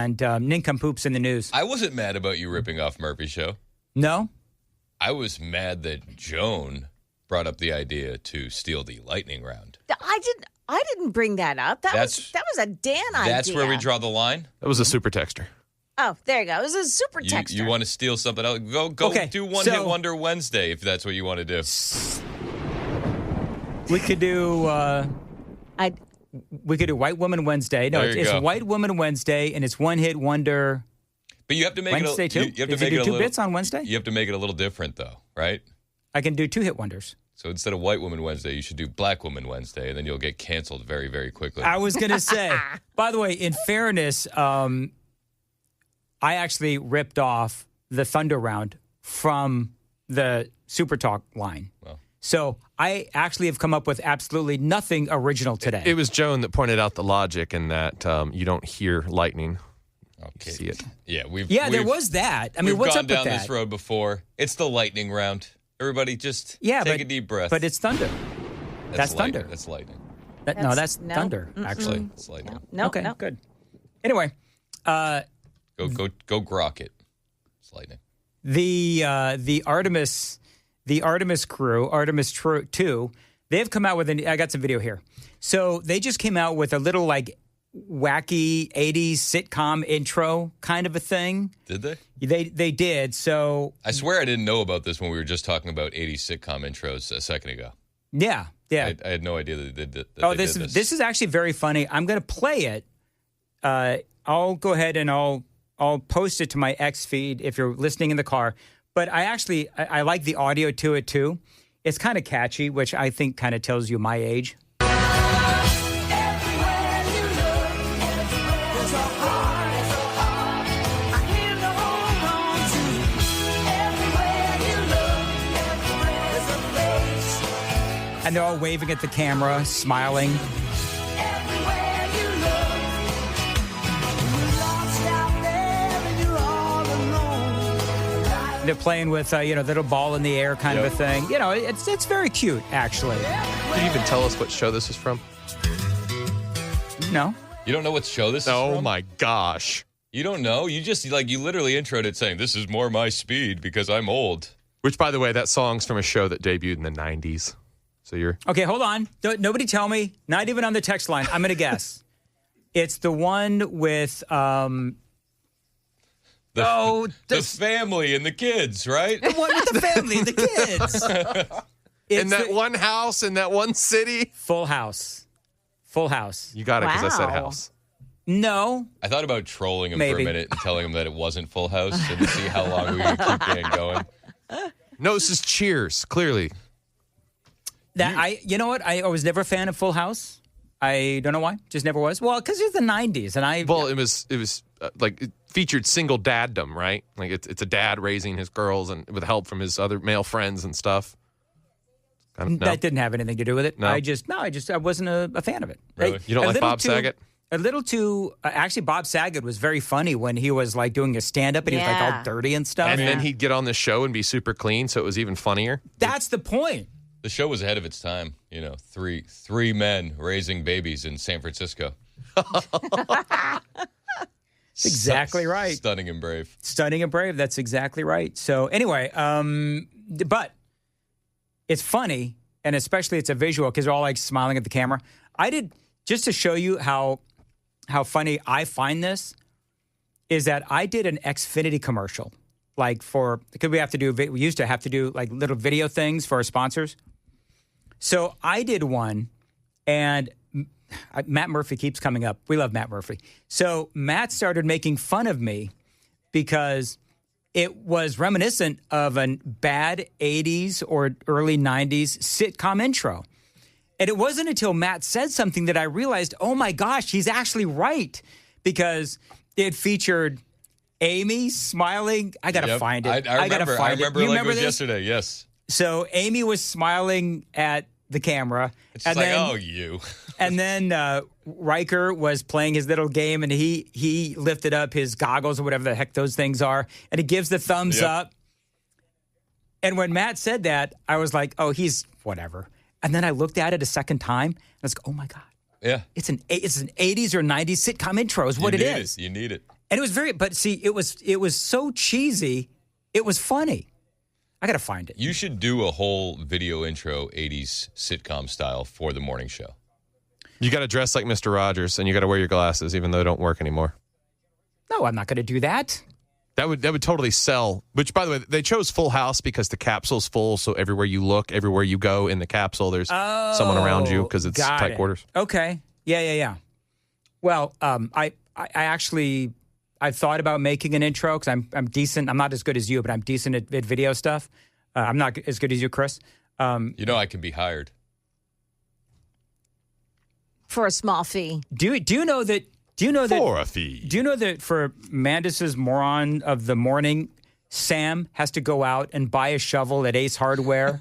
and nincompoops in the news. I wasn't mad about you ripping off Murphy's show. No? I was mad that Joan brought up the idea to steal the lightning round. I didn't bring that up. That was a Dan idea. That's where we draw the line? That was a super texter. Oh, there you go. It was a super texter. You want to steal something else? Go do One Hit Wonder Wednesday if that's what you want to do. We could do White Woman Wednesday. No, it's White Woman Wednesday, and it's One Hit Wonder. But you have to make Wednesday it too. You have to Does make he it do a two bits on Wednesday. You have to make it a little different, though, right? I can do 2 hit wonders. So instead of White Woman Wednesday, you should do Black Woman Wednesday, and then you'll get canceled very, very quickly. I was going to say, by the way, in fairness, I actually ripped off the Thunder round from the Super Talk line. Well. So I actually have come up with absolutely nothing original today. It was Joan that pointed out the logic in that you don't hear lightning. Okay. See it. Yeah, there was that. I mean, what's up with that? We've gone down this road before. It's the lightning round. Everybody just take a deep breath. But it's thunder. That's thunder. That's lightning. That's thunder, actually. It's lightning. No, okay, good. Anyway. Go grok it. It's lightning. The Artemis crew, Artemis 2, they've come out with I got some video here. So they just came out with a little like wacky 80s sitcom intro kind of a thing. Did they? They did. So I swear I didn't know about this when we were just talking about 80s sitcom intros a second ago. Yeah. I had no idea that they did this. This is actually very funny. I'm going to play it. I'll go ahead and I'll post it to my X feed if you're listening in the car. But I like the audio to it too. It's kind of catchy, which I think kind of tells you my age. And they're all waving at the camera, smiling. They're playing with, little ball in the air kind of a thing. You know, it's very cute, actually. Can you even tell us what show this is from? No. You don't know what show this is from? Oh, my gosh. You don't know? You just, you literally introed it saying, this is more my speed because I'm old. Which, by the way, that song's from a show that debuted in the 90s. So you're... Okay, hold on. Nobody tell me. Not even on the text line. I'm going to guess. It's the one with... The family and the kids, right? The one with the family and the kids. In that one house, in that one city. Full House. Full House. You got it because I said house. No. I thought about trolling him for a minute and telling him that it wasn't Full House and to see how long we could keep getting going. No, this is Cheers, clearly. You know what? I was never a fan of Full House. I don't know why. Just never was. Well, because it's the 90s, and Well, it was it featured single daddom, right? Like it's a dad raising his girls and with help from his other male friends and stuff. That didn't have anything to do with it. No. I wasn't a fan of it. Really? You don't like Bob Saget? A little too. Actually, Bob Saget was very funny when he was like doing a stand-up and he was like all dirty and stuff. And then he'd get on the show and be super clean, so it was even funnier. That's the point. The show was ahead of its time. Three men raising babies in San Francisco. That's exactly right. Stunning and brave. Stunning and brave. That's exactly right. So anyway, but it's funny, and especially it's a visual because they're all like smiling at the camera. I did just to show you how funny I find this is that I did an Xfinity commercial, because we used to have to do like little video things for our sponsors. So I did one, and Matt Murphy keeps coming up. We love Matt Murphy. So Matt started making fun of me because it was reminiscent of a bad 80s or early 90s sitcom intro. And it wasn't until Matt said something that I realized, oh my gosh, he's actually right. Because it featured Amy smiling. I got to find it. I remember it like it was yesterday, yes. So Amy was smiling at the camera. It's just oh, you. And then Riker was playing his little game, and he lifted up his goggles or whatever the heck those things are, and he gives the thumbs up. And when Matt said that, I was like, oh, he's whatever. And then I looked at it a second time, and I was like, oh, my God. Yeah. It's an 80s or 90s sitcom intro is what it is. You need it. And it was but see, it was so cheesy, it was funny. I got to find it. You should do a whole video intro 80s sitcom style for the morning show. You got to dress like Mr. Rogers, and you got to wear your glasses, even though they don't work anymore. No, I'm not going to do that. That would totally sell. Which, by the way, they chose Full House because the capsule's full, so everywhere you look, everywhere you go in the capsule, there's someone around you because it's tight quarters. Okay. Yeah. Well, I've thought about making an intro because I'm decent. I'm not as good as you, but I'm decent at video stuff. I'm not as good as you, Chris. I can be hired. For a small fee. Do you know that For a fee. Do you know that for Mandis's Moron of the Morning, Sam has to go out and buy a shovel at Ace Hardware?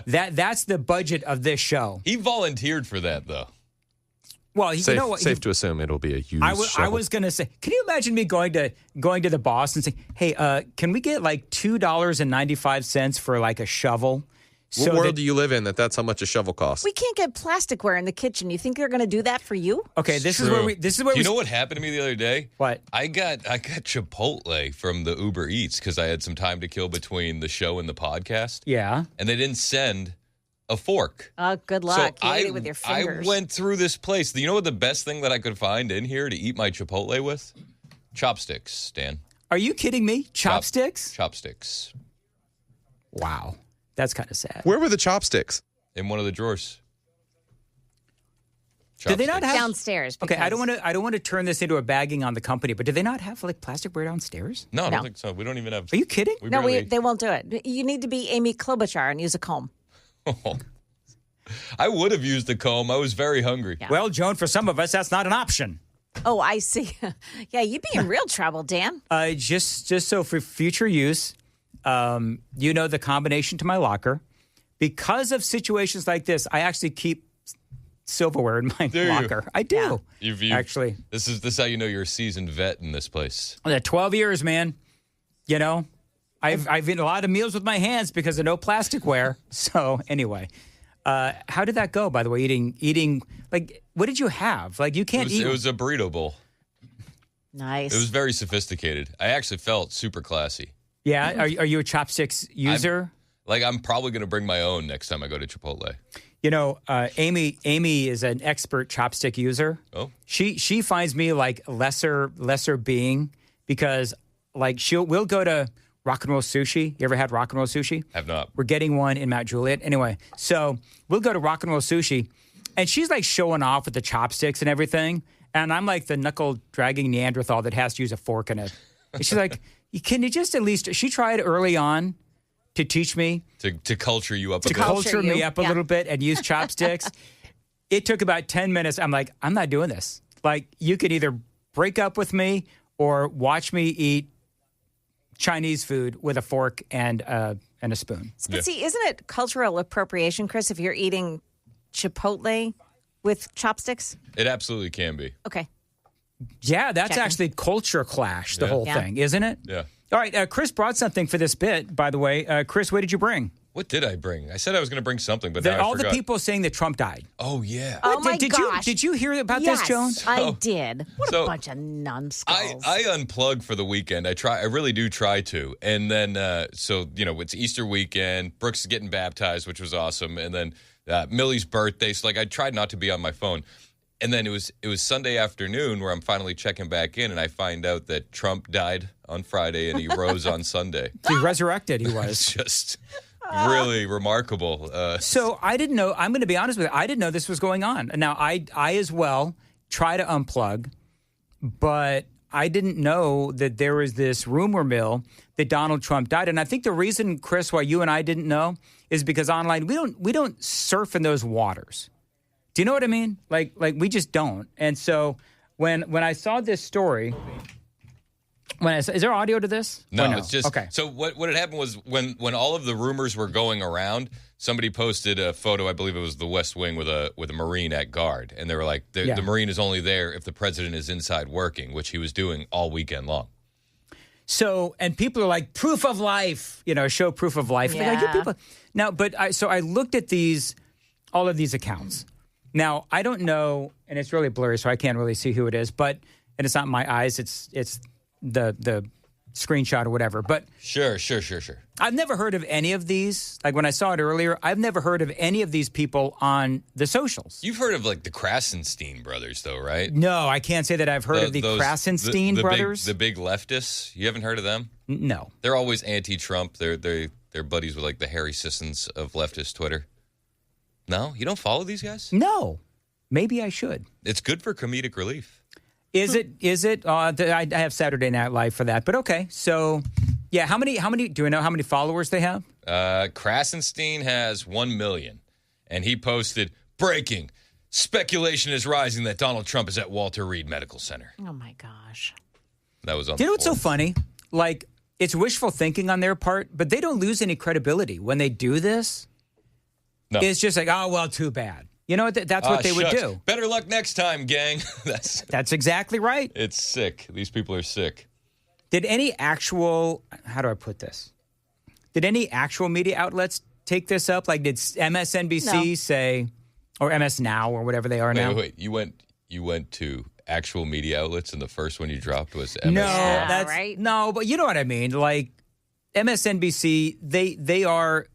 That's the budget of this show. He volunteered for that, though. Well, you know what? Safe to assume it'll be a used shovel. I was going to say, can you imagine me going to the boss and saying, hey, can we get like $2.95 for like a shovel? What world do you live in that's how much a shovel costs? We can't get plasticware in the kitchen. You think they're going to do that for you? Okay, this is where Do you know what happened to me the other day? What? I got Chipotle from the Uber Eats because I had some time to kill between the show and the podcast. Yeah. And they didn't send a fork. Oh, good luck. So You ate it with your fingers. I went through this place. You know what the best thing that I could find in here to eat my Chipotle with? Chopsticks, Dan. Are you kidding me? Chopsticks? Chopsticks. Wow. That's kind of sad. Where were the chopsticks? In one of the drawers. Did they not have downstairs? Okay, I don't want to turn this into a bagging on the company, but do they not have like plasticware downstairs? No, I don't think so. We don't even have. Are you kidding? They won't do it. You need to be Amy Klobuchar and use a comb. I would have used a comb. I was very hungry. Yeah. Well, Joan, for some of us, that's not an option. Oh, I see. Yeah, you'd be in real trouble, Dan. Just so for future use, the combination to my locker. Because of situations like this, I actually keep silverware in my locker. I do. You've actually. This is how you know you're a seasoned vet in this place. 12 years, man. I've eaten a lot of meals with my hands because of no plasticware. So anyway, how did that go? By the way, eating like what did you have? Like you can't eat. It was a burrito bowl. Nice. It was very sophisticated. I actually felt super classy. Yeah. Are you a chopsticks user? I'm probably going to bring my own next time I go to Chipotle. Amy is an expert chopstick user. Oh. She finds me like lesser being because like we'll go to Rock and Roll Sushi. You ever had Rock and Roll Sushi? Have not. We're getting one in Mount Juliet. Anyway, so we'll go to Rock and Roll Sushi, and she's like showing off with the chopsticks and everything, and I'm like the knuckle-dragging Neanderthal that has to use a fork in it. And she's like, can you just at least... She tried early on to teach me... To culture you up a bit. To culture me up a little bit and use chopsticks. It took about 10 minutes. I'm like, I'm not doing this. Like, you could either break up with me or watch me eat Chinese food with a fork and a spoon. But see, isn't it cultural appropriation, Chris, if you're eating Chipotle with chopsticks? It absolutely can be. Okay. Yeah, that's actually culture clash, the whole thing, isn't it? Yeah. All right, Chris brought something for this bit, by the way. Chris, what did you bring? What did I bring? I said I was going to bring something, but now I all forgot. the people saying that Trump died. Oh, yeah. Oh, my gosh. Did you hear about this, Joan? Yes, I did. What a bunch of numbskulls. I unplug for the weekend. I really do try to. And then, it's Easter weekend. Brooks is getting baptized, which was awesome. And then Millie's birthday. So, I tried not to be on my phone. And then it was Sunday afternoon where I'm finally checking back in, and I find out that Trump died on Friday and he rose on Sunday. He resurrected, he was. It's just really remarkable. So I didn't know, I'm going to be honest with you, I didn't know this was going on. Now, I as well try to unplug, but I didn't know that there was this rumor mill that Donald Trump died. And I think the reason, Chris, why you and I didn't know is because online we don't surf in those waters. Do you know what I mean? Like we just don't. And so when I saw this story, is there audio to this? No, it's just okay. So what had happened was when all of the rumors were going around, somebody posted a photo. I believe it was the West Wing with a Marine at guard, and they were like, the Marine is only there if the president is inside working, which he was doing all weekend long. So, and people are like, proof of life, show proof of life. Yeah. Like, you people. Now, but I looked at all of these accounts. Now, I don't know, and it's really blurry, so I can't really see who it is, and it's not my eyes, it's the screenshot or whatever. But Sure. I've never heard of any of these. Like when I saw it earlier, I've never heard of any of these people on the socials. You've heard of like the Krasenstein brothers, though, right? No, I can't say that I've heard of the Krasenstein brothers. The big leftists. You haven't heard of them? No. They're always anti-Trump. They're buddies with like the Harry Sissons of leftist Twitter. No, you don't follow these guys? No. Maybe I should. It's good for comedic relief. Is it? I have Saturday Night Live for that. But okay. So, yeah, how many do we know how many followers they have? Krasenstein has 1 million. And he posted, breaking, speculation is rising that Donald Trump is at Walter Reed Medical Center. Oh, my gosh. That was on You know what's so 4th. funny? Like, it's wishful thinking on their part, but they don't lose any credibility when they do this. No. It's just like, oh, well, too bad. You know, that's what they would shucks. do. Better luck next time, gang. That's exactly right. It's sick. These people are sick. Did any actual, how do I put this? Did any actual media outlets take this up? Like, did MSNBC say, or MS Now, or whatever they are now? Wait. You went to actual media outlets, and the first one you dropped was MS. No, Yeah, that's right? no, but you know what I mean. Like MSNBC, they are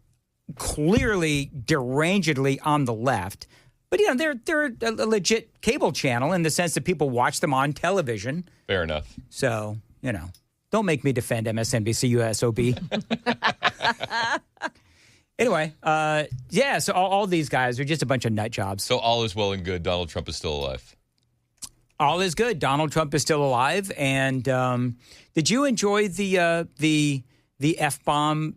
clearly derangedly on the left, but you know they're a legit cable channel in the sense that people watch them on television. Fair enough. So you know, don't make me defend MSNBC USOB. Anyway, yeah. So all these guys are just a bunch of nut jobs. So all is well and good. Donald Trump is still alive. All is good. Donald Trump is still alive. And did you enjoy the F-bomb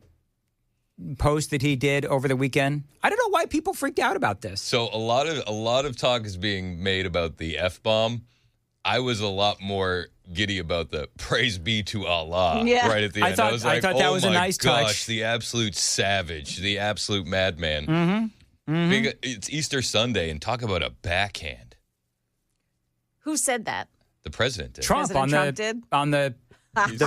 post that he did over the weekend? I don't know why people freaked out about this. So a lot of talk is being made about the F-bomb. I was a lot more giddy about the praise be to Allah Yeah. right at the end. I was like, thought that oh was a my nice gosh, touch. the absolute savage, the absolute madman. Because it's Easter Sunday, and talk about a backhand. Who said that? The president did. Trump President Trump did? on the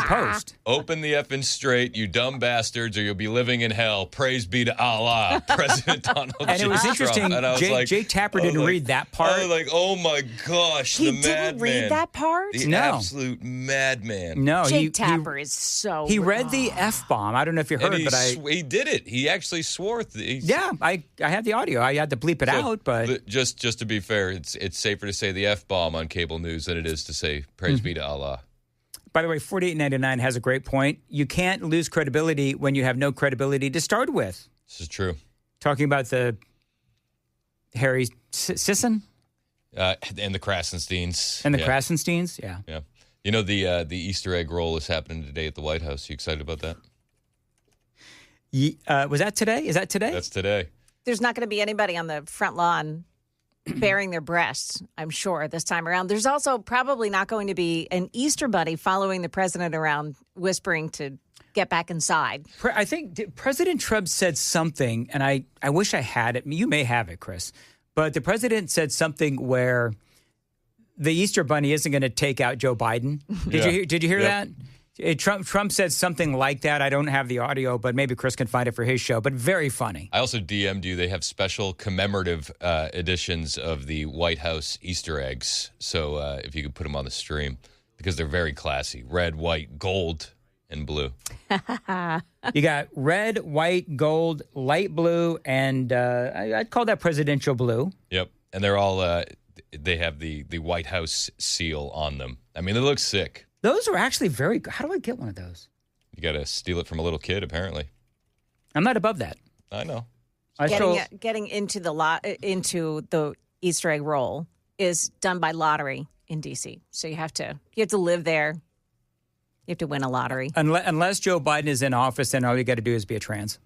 post. Open the effing straight, you dumb bastards, or you'll be living in hell. Praise be to Allah, President Donald J. And it was Trump. interesting. And I was like, Jay Tapper didn't read that part. I was like, oh my gosh, He the didn't madman. read that part? The No. absolute madman. No, Jake Tapper is so... he read the F-bomb. I don't know if you heard, And but he did it. He actually swore. Yeah, I had the audio. I had to bleep it out, but just to be fair, it's safer to say the F-bomb on cable news than it is to say praise be to Allah. by the way, 48.99 has a great point. You can't lose credibility when you have no credibility to start with. This is true. Talking about the Harry Sisson And the Krasensteins. and the Yeah. Krasensteins. Yeah. Yeah. You know, the Easter egg roll is happening today at the White House. You excited about that? Was that today? Is that today? That's today. There's not going to be anybody on the front lawn bearing their breasts, I'm sure, this time around. There's also probably not going to be an Easter bunny following the president around whispering to get back inside. I think President Trump said something, and I wish I had it. You may have it, Chris. But the president said something where the Easter bunny isn't going to take out Joe Biden. Did you hear that? Trump said something like that. I don't have the audio, but maybe Chris can find it for his show. But very funny. I also DM'd you. They have special commemorative editions of the White House Easter eggs. So if you could put them on the stream, because they're very classy. Red, white, gold, and blue. You got red, white, gold, light blue, and I'd call that presidential blue. Yep. And they're all, they have the White House seal on them. I mean, they look sick. Those are actually very good. How do I get one of those? You got to steal it from a little kid, apparently. I'm not above that. I know. Getting into the Easter egg roll is done by lottery in D.C. So you have to live there. You have to win a lottery. Unless Joe Biden is in office, then all you got to do is be a trans.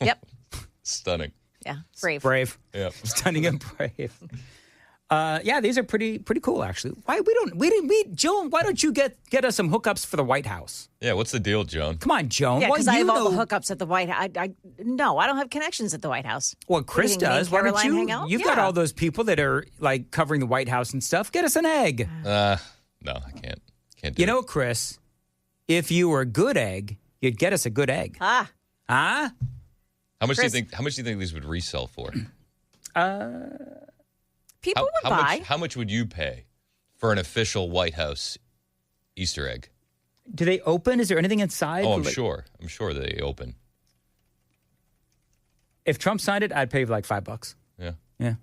Yep. Stunning. Yeah. Brave. Brave. Yep. Stunning and brave. Yeah, these are pretty cool, actually. Joan, why don't you get us some hookups for the White House? Yeah, what's the deal, Joan? Come on, Joan. Yeah, Well, because I you have all know- the hookups at the White House. No, I don't have connections at the White House. Well, Chris Getting me and does. Why don't Caroline you? hang out? You've got Yeah. all those people that are like covering the White House and stuff. Get us an egg. No, I can't. Can't do You it. know, Chris, if you were a good egg, you'd get us a good egg. Ah, Huh? How much Chris- do you think these would resell for? people would buy. How much would you pay for an official White House Easter egg? Do they open? Is there anything inside? Oh, I'm sure. I'm sure they open. If Trump signed it, I'd pay like $5. Yeah. Yeah.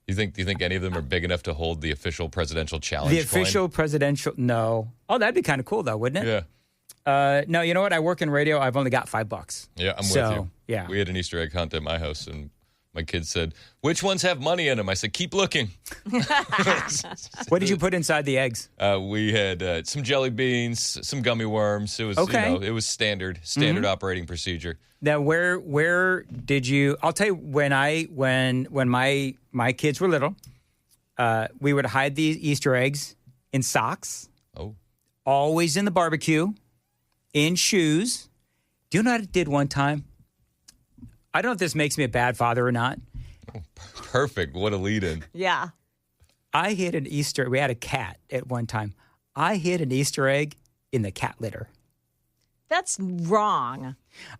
Do you think any of them are big enough to hold the official presidential challenge? The official presidential? No. Oh, that'd be kind of cool, though, wouldn't it? Yeah. No, you know what? I work in radio. I've only got $5. Yeah, I'm with you. Yeah. We had an Easter egg hunt at my house, and my kids said, "Which ones have money in them?" I said, "Keep looking." What did you put inside the eggs? We had some jelly beans, some gummy worms. It was it was standard operating procedure. Now, where did you? I'll tell you when my kids were little, we would hide these Easter eggs in socks. Oh, always in the barbecue, in shoes. Do you know what I did one time? I don't know if this makes me a bad father or not. perfect! What a lead-in. Yeah. I hid an Easter. We had a cat at one time. I hid an Easter egg in the cat litter. That's wrong.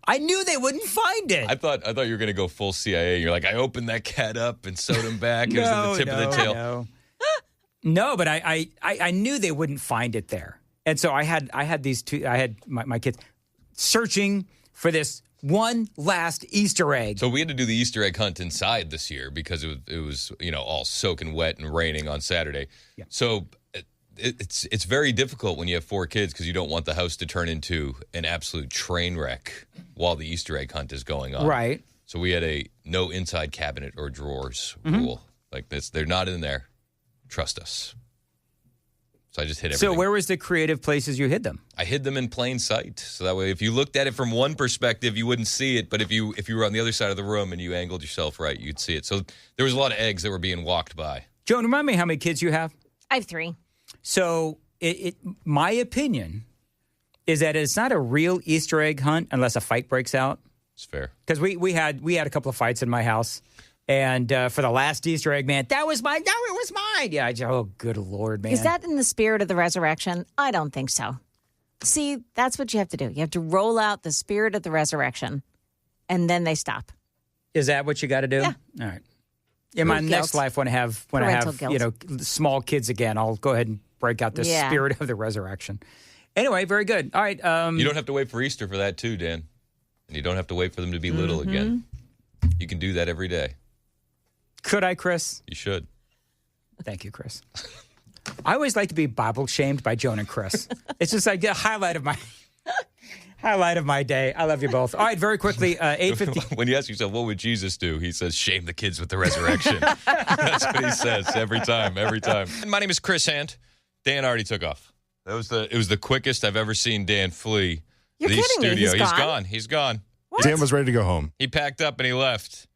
I knew they wouldn't find it. I thought you were going to go full CIA. You're like, I opened that cat up and sewed him back. It was at the tip of the tail. No, but I knew they wouldn't find it there, and so I had these two. I had my kids searching for this one last Easter egg. So we had to do the Easter egg hunt inside this year because it was all soaking wet and raining on Saturday. Yeah. So it's very difficult when you have 4 kids because you don't want the house to turn into an absolute train wreck while the Easter egg hunt is going on. Right. So we had a no inside cabinet or drawers rule. Like this, they're not in there. Trust us. So I just hid everything. So where was the creative places you hid them? I hid them in plain sight. So that way, if you looked at it from one perspective, you wouldn't see it. But if you were on the other side of the room and you angled yourself right, you'd see it. So there was a lot of eggs that were being walked by. Joan, remind me how many kids you have? I have 3. So my opinion is that it's not a real Easter egg hunt unless a fight breaks out. It's fair. Because we had a couple of fights in my house. And for the last Easter egg, man, that was mine. No, it was mine. Yeah, oh, good Lord, man. Is that in the spirit of the resurrection? I don't think so. See, that's what you have to do. You have to roll out the spirit of the resurrection, and then they stop. Is that what you got to do? Yeah. All right. In my next life, when I have small kids again, I'll go ahead and break out the spirit of the resurrection. Anyway, very good. All right. You don't have to wait for Easter for that too, Dan. And you don't have to wait for them to be little again. You can do that every day. Could I, Chris? You should. Thank you, Chris. I always like to be Bible shamed by Joan and Chris. It's just like a highlight of my day. I love you both. All right, very quickly, 8:50. When you ask yourself, what would Jesus do? He says, shame the kids with the resurrection. That's what he says every time. And my name is Chris Hand. Dan already took off. It was the quickest I've ever seen Dan flee You're the kidding studio. me. He's gone. What? Dan was ready to go home. He packed up and he left.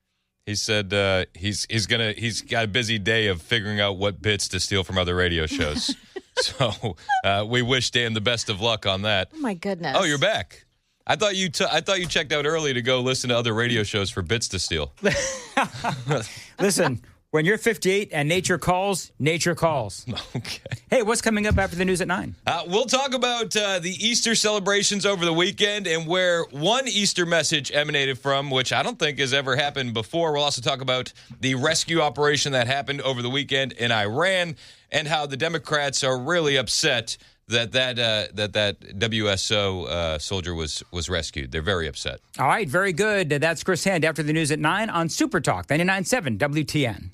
He said he's got a busy day of figuring out what bits to steal from other radio shows. So we wish Dan the best of luck on that. Oh my goodness! Oh, you're back. I thought you checked out early to go listen to other radio shows for bits to steal. Listen, when you're 58 and nature calls, nature calls. Okay. Hey, what's coming up after the news at 9? We'll talk about the Easter celebrations over the weekend and where one Easter message emanated from, which I don't think has ever happened before. We'll also talk about the rescue operation that happened over the weekend in Iran and how the Democrats are really upset that WSO soldier was rescued. They're very upset. All right, very good. That's Chris Hand after the news at 9 on Super Talk 99.7 WTN.